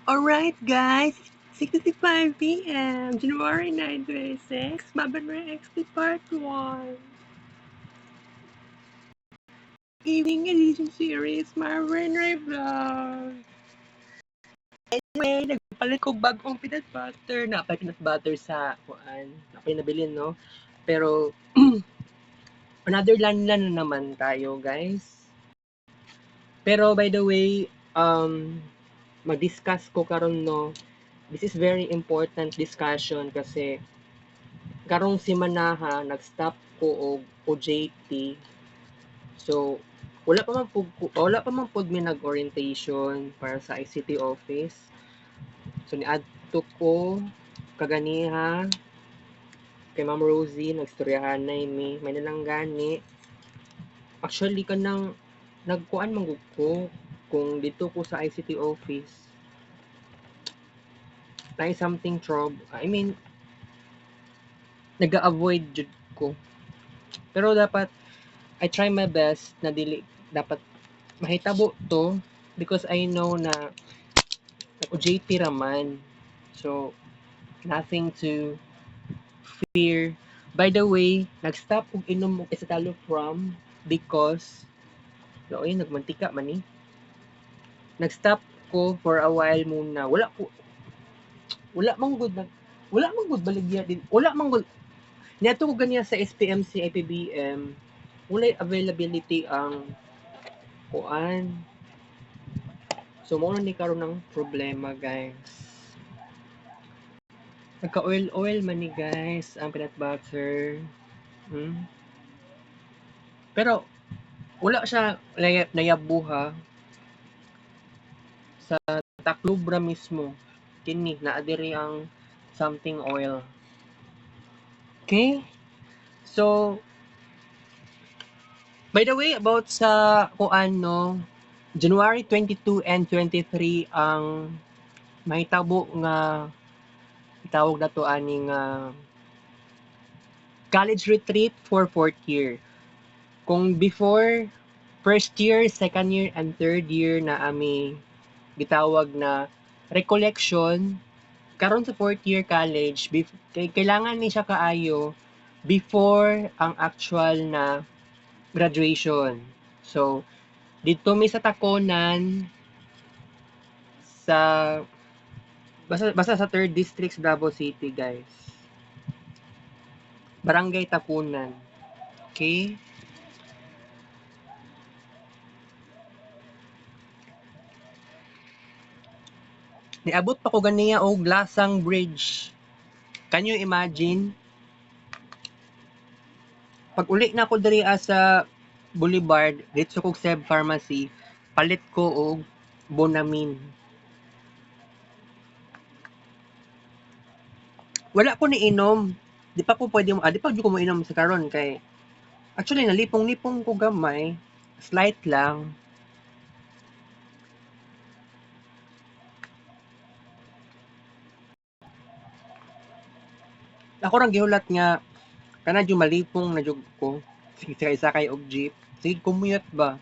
Alright guys, 6:55 p.m. January 9, 26, Babanray XP Part 1. Evening edition series, Marvin Ray Vlog. Anyway, nagpalit ko bagong peanut butter. Napay peanut butter sa kuan. Napay nabilin, no? Pero, another lanlan na naman tayo, guys. Pero, by the way, mag-discuss ko karon no. This is very important discussion kasi karong semanaha nag-stop ko og OJT. So wala pa man pud mi nag-orientation para sa ICT office. So niadto ko kaganiha kay Ma'am Rosie nagstoryahanay mi may nalang gani. Actually kanang nagkuan man gud ko kung dito ko sa ICT office na something trouble. I mean nag-avoid jud ko. Pero dapat I try my best na dili dapat mahitabo to because I know na nag-OJT raman. So, nothing to fear. By the way, nag-stop og inom og escitalopram because laoy nagmantika man ni. Nag-stop ko for a while muna. Wala man gud baligya din. Wala man gud niadto ko ganiya sa SPMC IPBM. Walay availability ang kuan. So mo ni karon ng problema, guys. Nagka-oil-oil man ni guys ang peanut butter. Hmm? Pero wala siya nayabuha sa taklobra mismo. Kini naa diri ang something oil. Okay? So by the way about sa kuan no, January 22 and 23 ang mahitabo nga itawag na to aning college retreat for fourth year. Kung before first year, second year, and third year na ami gitawag na recollection, karon sa fourth year college, kailangan ni siya kaayo before ang actual na graduation. So, dito mi sa Taconan sa basta sa 3rd district sa Davao City, guys. Barangay Tacunan. Okay? Niabot pa ko ganiya og Lasang Bridge. Can you imagine? Pag uli na ko diri sa Boulevard, dito kog Seb Pharmacy, palit ko og Bonamin. Wala ko ni inom. Di pa ko pwede, di pa ko mo inom sa karon kay actually nalipong-lipong ko gamay, slight lang. Ako rang gihulat nga kana jud malipong na jud ko. Sige sakay og jeep. Sige commute ba?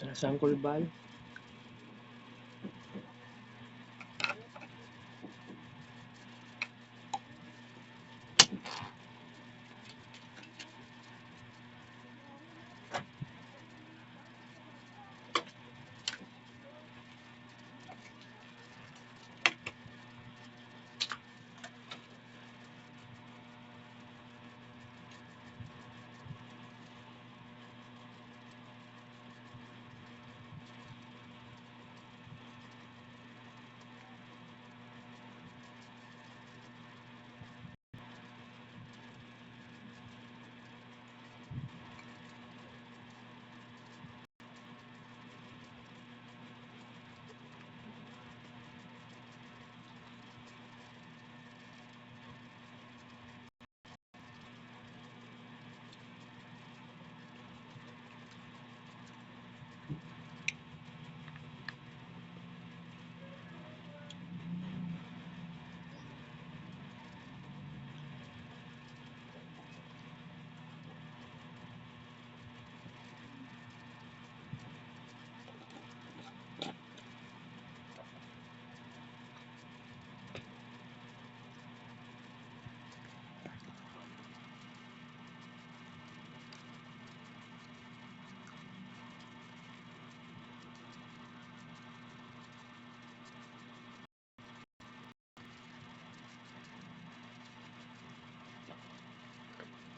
Lasang kulbal.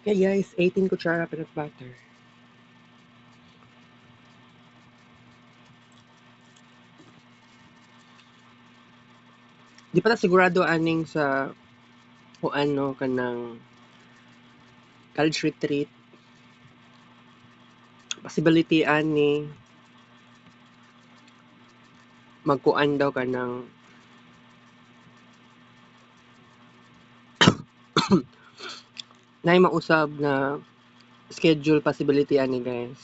Okay guys, 18 kutsara peanut butter. Di pa ta sigurado aning sa kung ano kanang college retreat. Possibility ani magkuan daw ka ng nay mausab na schedule possibility ani guys.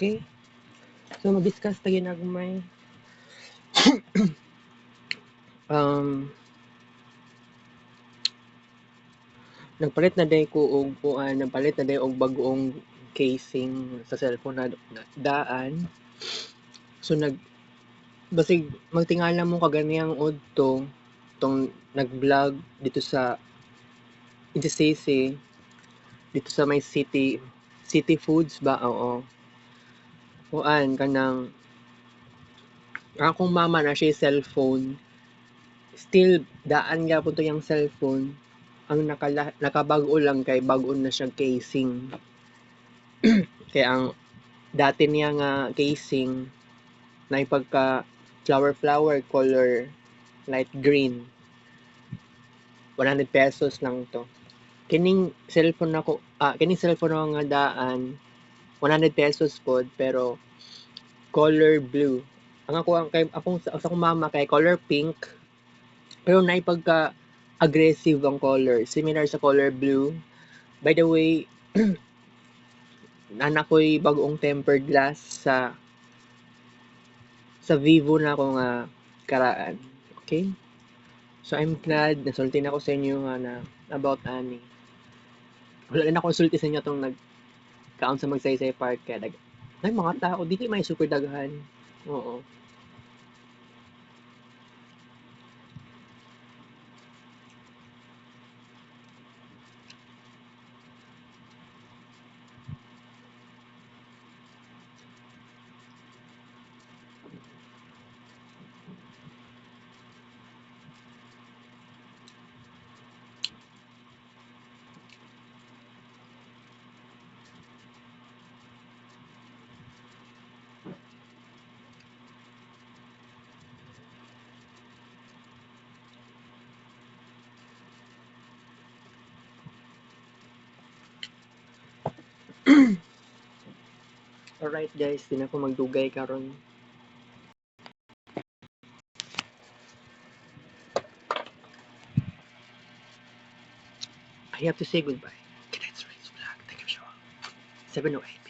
Okay? So mag-discuss ta ginagmay. Um nagpalit na day ko og kuan, nagpalit na day og bag-ong casing sa cellphone na daan. So basig magtingala mo kaganiyang udto tong nag-vlog dito sa NCCC dito sa may city foods ba oo kuan kanang akong mama na siya cellphone still daan gyapon to yung cellphone ang nakabag-o lang kay bag-o na siya casing kaya ang dati niya nga casing na pagka flower color light green 100 pesos lang to kining cellphone nako kining cellphone ako nga daan 100 pesos pod pero color blue ang ako ang kay akong sa akong mama kay color pink pero naipagka aggressive ang color similar sa color blue. By the way, anak ko'y bagong tempered glass sa Vivo na ako nga karaan. Okay? So I'm glad nasulti na ako sa inyo nga na about ani. Wala na ako sulti sa inyo tong kaon sa Magsaysay Park kaya ay mga tao dili may super daghan. Oo. Alright guys, di na ko magdugay karon. I have to say goodbye. Tonight's Race Vlog. Thank you, 708.